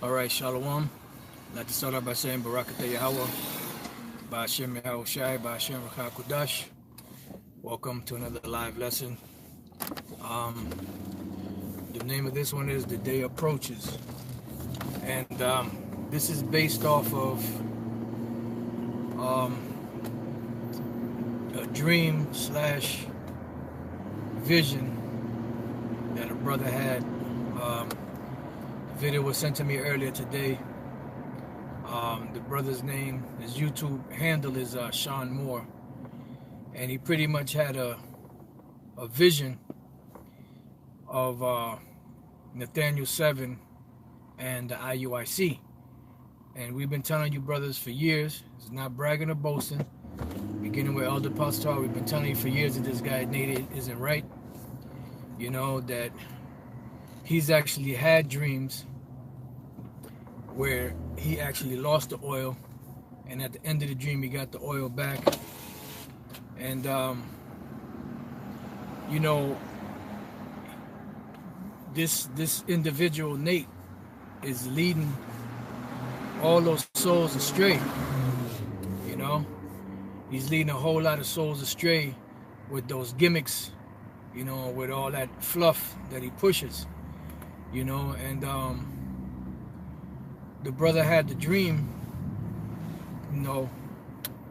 All right, Shalom. I'd like to start off by saying Barakatah Yahweh, Ba'ashem Yahweh Shai, Ba'ashem Rakha Kudash. Welcome to another live lesson. Um, the name of this one is The Day Approaches. And this is based off of a dream slash vision that a brother had. The video was sent to me earlier today. The brother's name, his YouTube handle is Sean Moore, and he pretty much had a vision of Nathaniel 7 and the IUIC. And we've been telling you brothers for years, it's not bragging or boasting, beginning with Elder Pastor, we've been telling you for years that this guy Nate isn't right. You know, that he's actually had dreams where he actually lost the oil, and at the end of the dream he got the oil back. And you know, this individual Nate is leading all those souls astray. You know, he's leading a whole lot of souls astray with those gimmicks, you know, with all that fluff that he pushes, you know. And the brother had the dream, you know,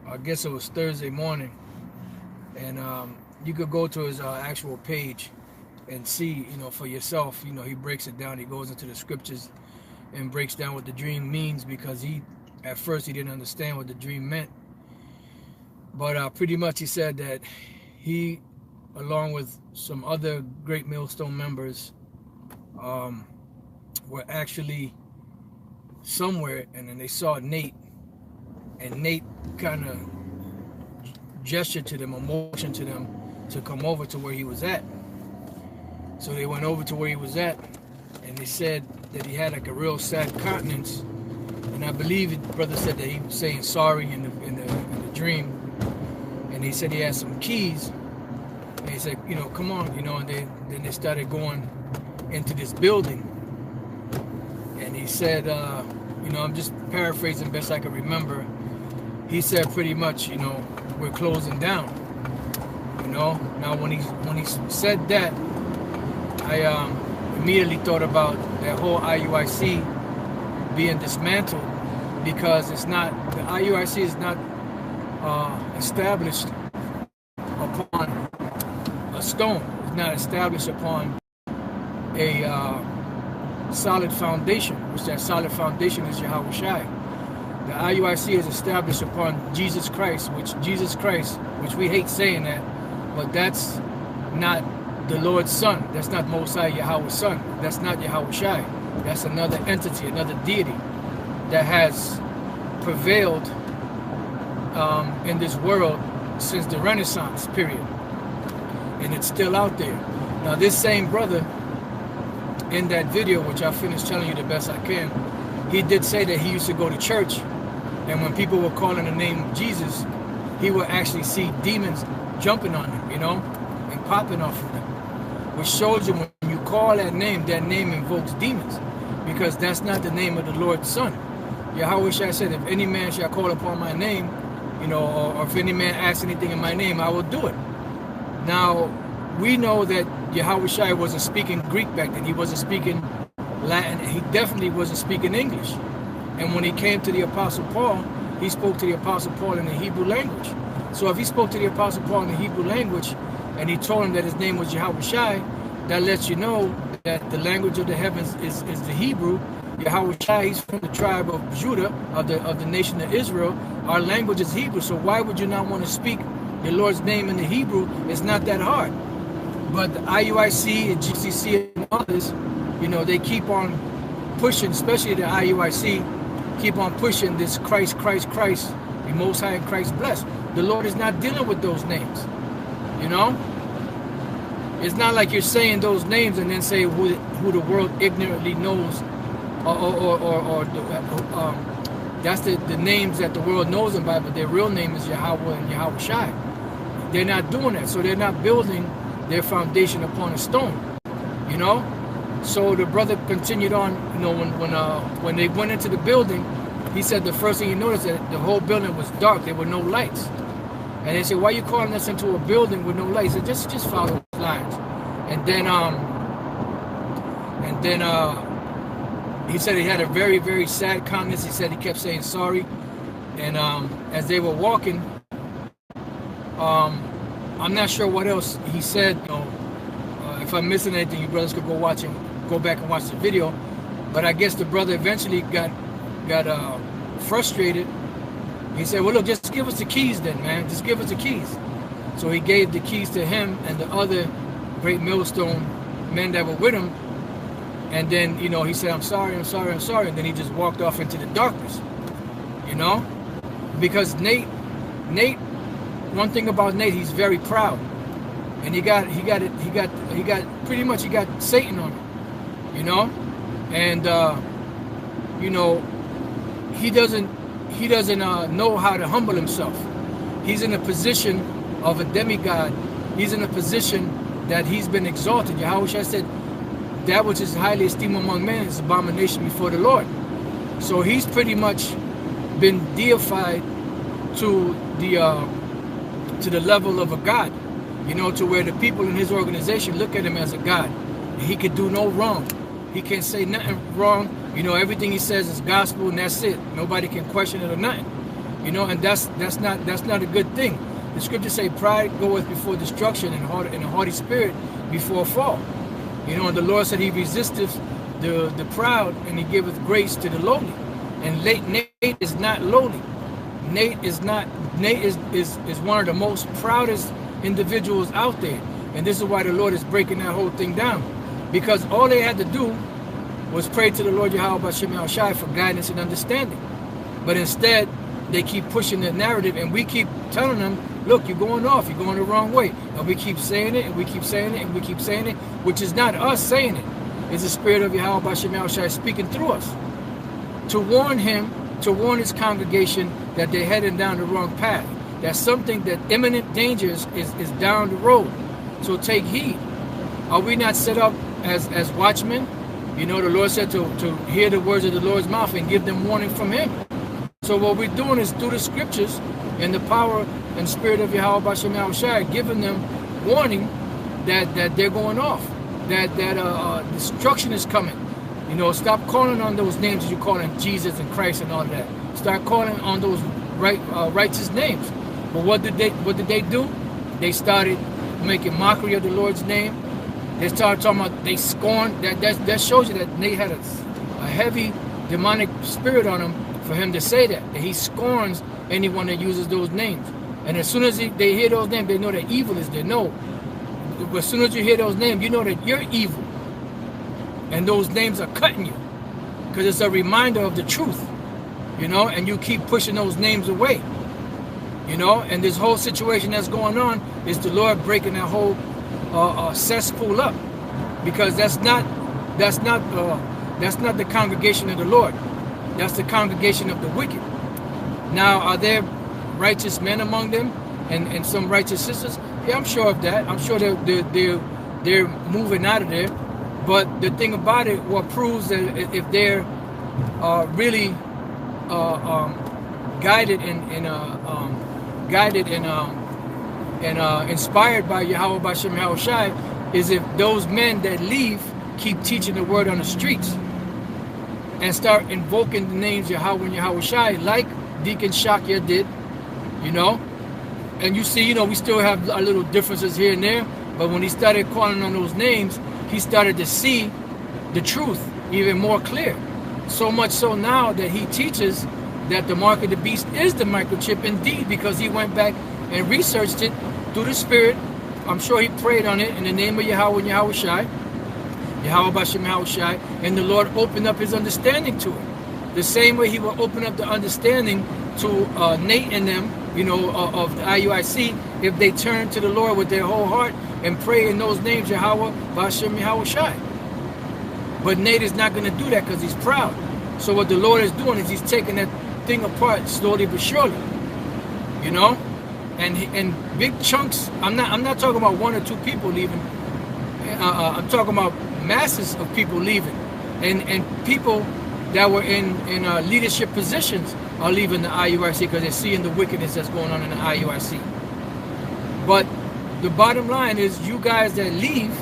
I guess it was Thursday morning, and you could go to his actual page and see, you know, for yourself. You know, he breaks it down, he goes into the scriptures and breaks down what the dream means, because at first he didn't understand what the dream meant. But pretty much he said that he, along with some other Great Millstone members, were actually somewhere, and then they saw Nate, and Nate kind of gestured to them, or motioned to them to come over to where he was at. So they went over to where he was at, and they said that he had like a real sad countenance, and I believe the brother said that he was saying sorry in the dream, and he said he had some keys, and he said, you know, come on, you know. And then they started going into this building, and he said, you know, I'm just paraphrasing best I can remember. He said pretty much, you know, we're closing down. You know, now when he said that, I immediately thought about that whole IUIC being dismantled, because it's not, the IUIC is not established upon a stone. It's not established upon a solid foundation, which that solid foundation is Yahweh Shai. The IUIC is established upon Jesus Christ, which we hate saying that, but that's not the Lord's Son. That's not Mosai Yahweh's Son. That's not Yahweh Shai. That's another entity, another deity that has prevailed in this world since the Renaissance period, and it's still out there. Now, this same brother in that video, which I finished telling you the best I can, he did say that he used to go to church, and when people were calling the name of Jesus, he would actually see demons jumping on him, you know, and popping off of them, which shows you when you call that name invokes demons, because that's not the name of the Lord's Son. Yahweh Shai said, if any man shall call upon my name, you know, or if any man asks anything in my name, I will do it. Now, we know that Yahweh Shai wasn't speaking Greek back then. He wasn't speaking Latin. He definitely wasn't speaking English. And when he came to the Apostle Paul, he spoke to the Apostle Paul in the Hebrew language. So if he spoke to the Apostle Paul in the Hebrew language, and he told him that his name was Yahweh Shai, that lets you know that the language of the heavens is the Hebrew. Yahweh Shai, he's from the tribe of Judah, of the nation of Israel. Our language is Hebrew. So why would you not want to speak the Lord's name in the Hebrew? It's not that hard. But the IUIC and GCC and others, you know, they keep on pushing, especially the IUIC, keep on pushing this Christ, the Most High and Christ blessed. The Lord is not dealing with those names, you know? It's not like you're saying those names and then say who the world ignorantly knows, or that's the names that the world knows them by, but their real name is Yahweh and Yahweh Shai. They're not doing that, so they're not building their foundation upon a stone, you know? So the brother continued on. You know, when they went into the building, he said the first thing he noticed that the whole building was dark. There were no lights. And they said, "Why are you calling us into a building with no lights?" He said, "Just follow the lines." And then he said he had a very, very sad countenance. He said he kept saying sorry. And as they were walking, I'm not sure what else he said. You know, if I'm missing anything, you brothers could go back and watch the video. But I guess the brother eventually got frustrated. He said, "Well, look, just give us the keys then, man. Just give us the keys." So he gave the keys to him and the other great millstone men that were with him. And then, you know, he said, I'm sorry. And then he just walked off into the darkness, you know, because Nate, one thing about Nate, he's very proud, and he got Satan on him, you know, and, you know, he doesn't know how to humble himself. He's in a position of a demigod. He's in a position that he's been exalted. Yahushua said, that which is highly esteemed among men is abomination before the Lord. So he's pretty much been deified to the level of a god, you know, to where the people in his organization look at him as a god. He could do no wrong. He can't say nothing wrong. You know, everything he says is gospel, and that's it. Nobody can question it or nothing. You know, and that's not a good thing. The scriptures say pride goeth before destruction, and a haughty spirit before a fall. You know, and the Lord said he resisteth the proud, and he giveth grace to the lowly. And Nate is not lowly. Nate is one of the most proudest individuals out there. And this is why the Lord is breaking that whole thing down. Because all they had to do was pray to the Lord Yahweh B'Shem Yahushai for guidance and understanding. But instead, they keep pushing the narrative, and we keep telling them, look, you're going off, you're going the wrong way. And we keep saying it, and we keep saying it, and we keep saying it, which is not us saying it. It's the Spirit of Yahweh B'Shem Yahushai speaking through us. To warn him, to warn his congregation that they're heading down the wrong path. That's something that imminent danger is down the road. So take heed. Are we not set up as watchmen? You know, the Lord said to hear the words of the Lord's mouth and give them warning from him. So what we're doing is through the scriptures and the power and spirit of Yahweh B'Shem Yahushai, giving them warning that they're going off, that destruction is coming. You know, stop calling on those names that you're calling Jesus and Christ and all of that. Start calling on those righteous names. But what did they do? They started making mockery of the Lord's name. They started talking about, they scorned. That shows you that they had a heavy demonic spirit on him for him to say that he scorns anyone that uses those names. And as soon as they hear those names, they know that evil is there. No, as soon as you hear those names, you know that you're evil. And those names are cutting you, because it's a reminder of the truth, you know, and you keep pushing those names away, you know. And this whole situation that's going on is the Lord breaking that whole cesspool up, because that's not the congregation of the Lord. That's the congregation of the wicked. Now, are there righteous men among them and some righteous sisters? Yeah, I'm sure of that. I'm sure they're moving out of there. But the thing about it, what proves that if they're really guided and inspired by Yahweh B'Shem Yahushai, is if those men that leave keep teaching the word on the streets and start invoking the names Yahweh and Yahushai, like Deacon Shakya did, you know. And you see, you know, we still have our little differences here and there, but when he started calling on those names, he started to see the truth even more clear. So much so now that he teaches that the mark of the beast is the microchip indeed, because he went back and researched it through the Spirit. I'm sure he prayed on it in the name of Yahweh and Yahushai, Yahweh B'Shem Yahushai, and the Lord opened up his understanding to it. The same way he will open up the understanding to Nate and them, you know, of the IUIC, if they turn to the Lord with their whole heart and pray in those names, Yahweh B'Shem Yahushai. But Nate is not going to do that because he's proud. So what the Lord is doing is he's taking that thing apart slowly but surely, you know, and big chunks. I'm not talking about one or two people leaving. I'm talking about masses of people leaving, and people that were in leadership positions are leaving the IUIC because they're seeing the wickedness that's going on in the IUIC. But the bottom line is, you guys that leave,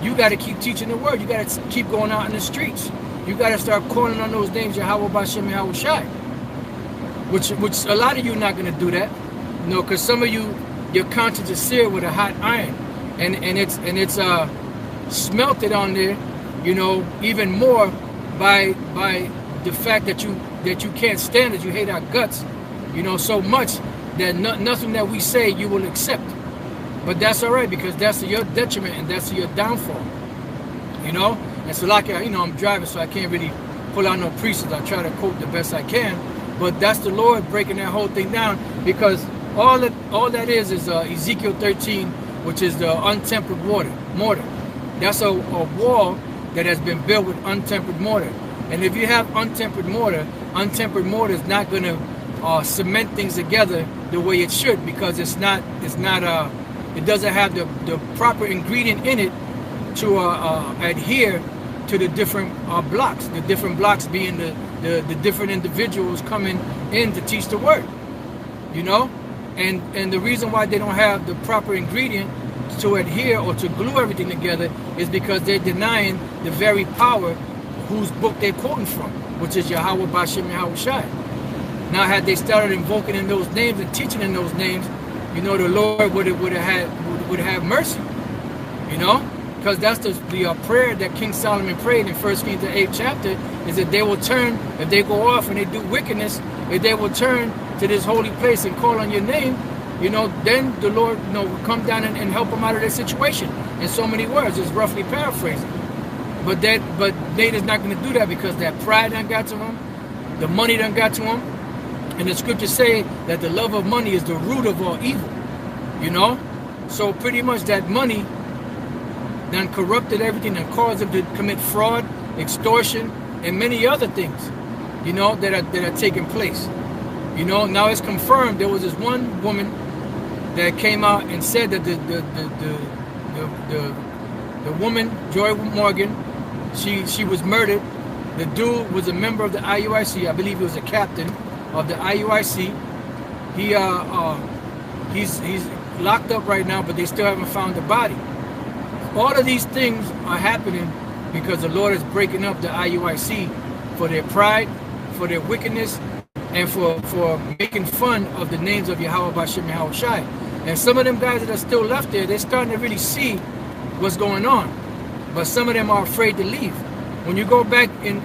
you got to keep teaching the word. You got to keep going out in the streets. You got to start calling on those names, Yahweh Bashem Yahweh Shai. Which a lot of you are not going to do that, you know, because some of you, your conscience is seared with a hot iron, and it's smelted on there, you know, even more by the fact that you can't stand it. You hate our guts, you know, so much that nothing that we say you will accept. But that's all right, because that's to your detriment and that's to your downfall, you know. And so, like, you know, I'm driving, so I can't really pull out no precepts. I try to quote the best I can, but that's the Lord breaking that whole thing down, because all that is Ezekiel 13, which is the untempered mortar. That's a wall that has been built with untempered mortar. And if you have untempered mortar is not going to cement things together the way it should, because it doesn't have the proper ingredient in it to adhere to the different blocks. The different blocks being the different individuals coming in to teach the word, you know. And the reason why they don't have the proper ingredient to adhere or to glue everything together is because they're denying the very power whose book they're quoting from, which is Yahweh Bashem Yahweh Shai. Now, had they started invoking in those names and teaching in those names, you know, the Lord would have mercy, you know, because that's the prayer that King Solomon prayed in 1 Kings the 8th chapter, is that they will turn, if they go off and they do wickedness, if they will turn to this holy place and call on your name, you know, then the Lord, you know, will come down and help them out of their situation. In so many words, it's roughly paraphrasing. But they is not going to do that, because that pride done got to them, the money done got to them, and the scriptures say that the love of money is the root of all evil, you know. So pretty much that money done corrupted everything and caused them to commit fraud, extortion, and many other things, you know, that are taking place. You know, now it's confirmed. There was this one woman that came out and said that the woman, Joy Morgan, she was murdered. The dude was a member of the IUIC. I believe he was a captain of the IUIC. He's locked up right now, but they still haven't found the body. All of these things are happening because the Lord is breaking up the IUIC for their pride, for their wickedness, and for making fun of the names of Yahweh Bashem Yahweh Shai. And some of them guys that are still left there, they're starting to really see what's going on. But some of them are afraid to leave. When you go back in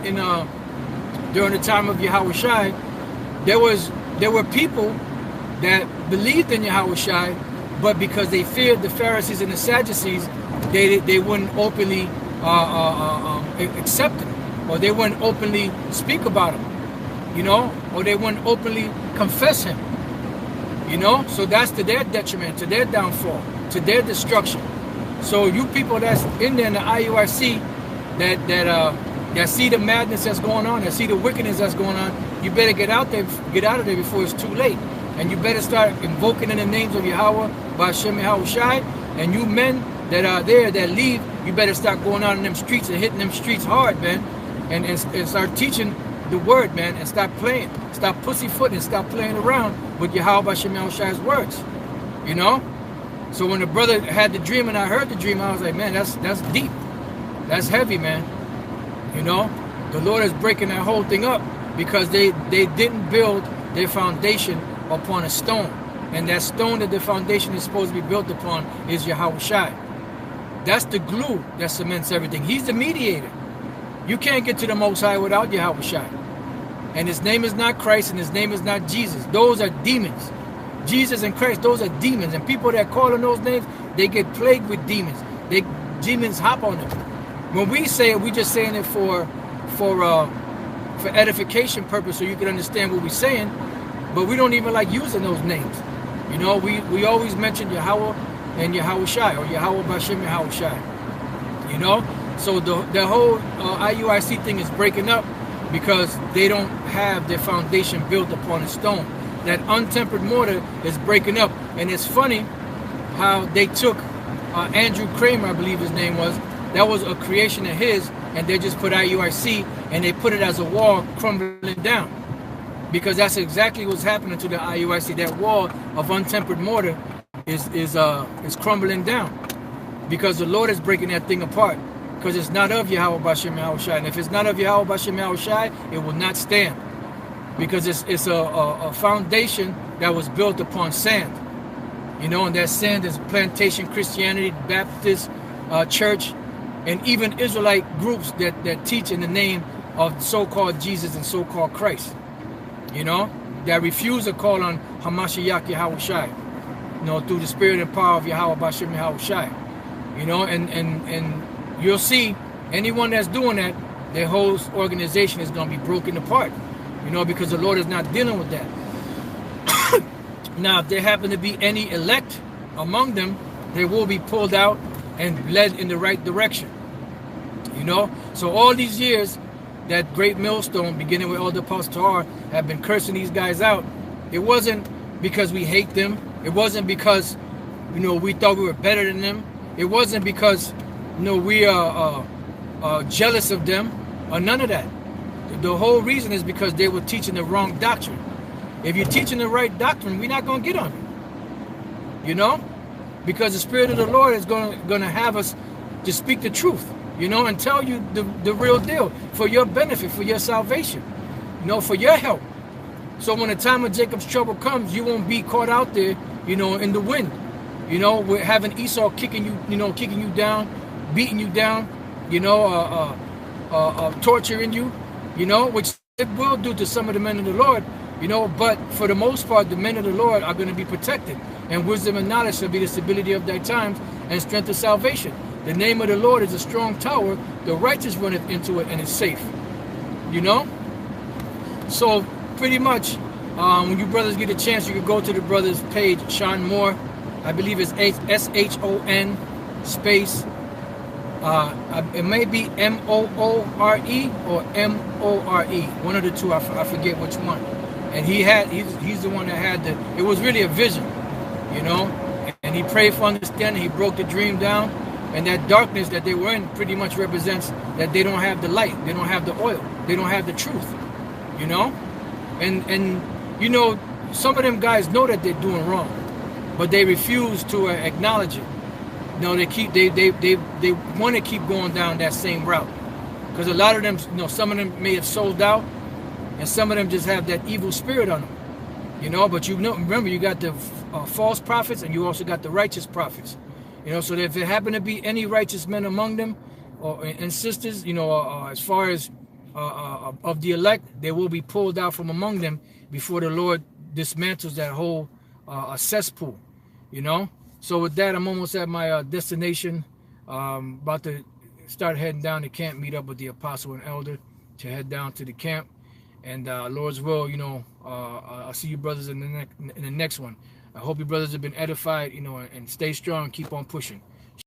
during the time of Yahweh Shai, there were people that believed in Yahweh Shai, but because they feared the Pharisees and the Sadducees, they wouldn't openly accept him, or they wouldn't openly speak about him, you know, or they wouldn't openly confess him, you know. So that's to their detriment, to their downfall, to their destruction. So you people that's in there in the IUIC that see the madness that's going on, that see the wickedness that's going on, you better get out of there before it's too late. And you better start invoking in the names of Yahweh, Bashem Yahweh Shai. And you men that are there, that leave, you better start going out in them streets and hitting them streets hard, man. And start teaching the word, man. And stop playing. Stop pussyfooting. Stop playing around with Yahweh Bashem Yahweh Shai's words. You know? So when the brother had the dream and I heard the dream, I was like, man, that's deep. That's heavy, man. You know? The Lord is breaking that whole thing up because they didn't build their foundation upon a stone. And that stone that the foundation is supposed to be built upon is Yahweh Shai. That's the glue that cements everything. He's the mediator. You can't get to the Most High without Yahweh Shai. And his name is not Christ and his name is not Jesus. Those are demons. Jesus and Christ, those are demons. And people that call on those names, they get plagued with demons. Demons hop on them. When we say it, we're just saying it for edification purpose, so you can understand what we're saying. But we don't even like using those names. You know, we always mention Yahweh and Yahweh Shai, or Yahweh Bashem Yahweh Shai. You know? So the whole IUIC thing is breaking up because they don't have their foundation built upon a stone. That untempered mortar is breaking up. And it's funny how they took Andrew Kramer, I believe his name was, that was a creation of his, and they just put IUIC and they put it as a wall crumbling down. Because that's exactly what's happening to the IUIC. That wall of untempered mortar is crumbling down. Because the Lord is breaking that thing apart. Because it's not of Yahweh Bashem Yahushai. And if it's not of Yahweh Bashem Yahushai, it will not stand. Because it's a foundation that was built upon sand. You know, and that sand is plantation Christianity, Baptist church, and even Israelite groups that teach in the name of so-called Jesus and so-called Christ. You know, that refuse to call on Hamashiach Yahushai, you know, through the spirit and power of Yahweh Bashem Yahushai. You know, and you'll see anyone that's doing that, their whole organization is going to be broken apart. You know, because the Lord is not dealing with that. Now, if there happen to be any elect among them, they will be pulled out and led in the right direction. You know, so all these years, that great millstone, beginning with Elder Pastor, have been cursing these guys out. It wasn't because we hate them. It wasn't because, you know, we thought we were better than them. It wasn't because, you know, we are jealous of them or none of that. The whole reason is because they were teaching the wrong doctrine. If you're teaching the right doctrine, we're not going to get on you. You know? Because the Spirit of the Lord is going to have us to speak the truth, you know, and tell you the real deal for your benefit, for your salvation, you know, for your help. So when the time of Jacob's trouble comes, you won't be caught out there, you know, in the wind. You know, we're having Esau kicking you down, beating you down, you know, torturing you, you know, which it will do to some of the men of the Lord. You know, but for the most part, the men of the Lord are going to be protected. And wisdom and knowledge shall be the stability of thy times and strength of salvation. The name of the Lord is a strong tower. The righteous runneth into it and is safe. You know? So, pretty much, when you brothers get a chance, you can go to the brothers' page, Sean Moore. I believe it's S-H-O-N space. It may be M-O-O-R-E or M-O-R-E. One of the two. I forget which one. And he's the one that had it was really a vision, you know, and he prayed for understanding. He broke the dream down, and that darkness that they were in pretty much represents that they don't have the light, they don't have the oil, they don't have the truth, you know, and you know, some of them guys know that they're doing wrong, but they refuse to acknowledge it. You know, they want to keep going down that same route, because a lot of them, you know, some of them may have sold out. And some of them just have that evil spirit on them, you know. But you know, remember, you got the false prophets, and you also got the righteous prophets, you know. So that if there happen to be any righteous men among them, and sisters, you know, as far as of the elect, they will be pulled out from among them before the Lord dismantles that whole cesspool, you know. So with that, I'm almost at my destination. About to start heading down to camp, meet up with the apostle and elder to head down to the camp. And Lord's will, you know, I'll see you brothers in the next one. I hope you brothers have been edified, you know, and stay strong, keep on pushing.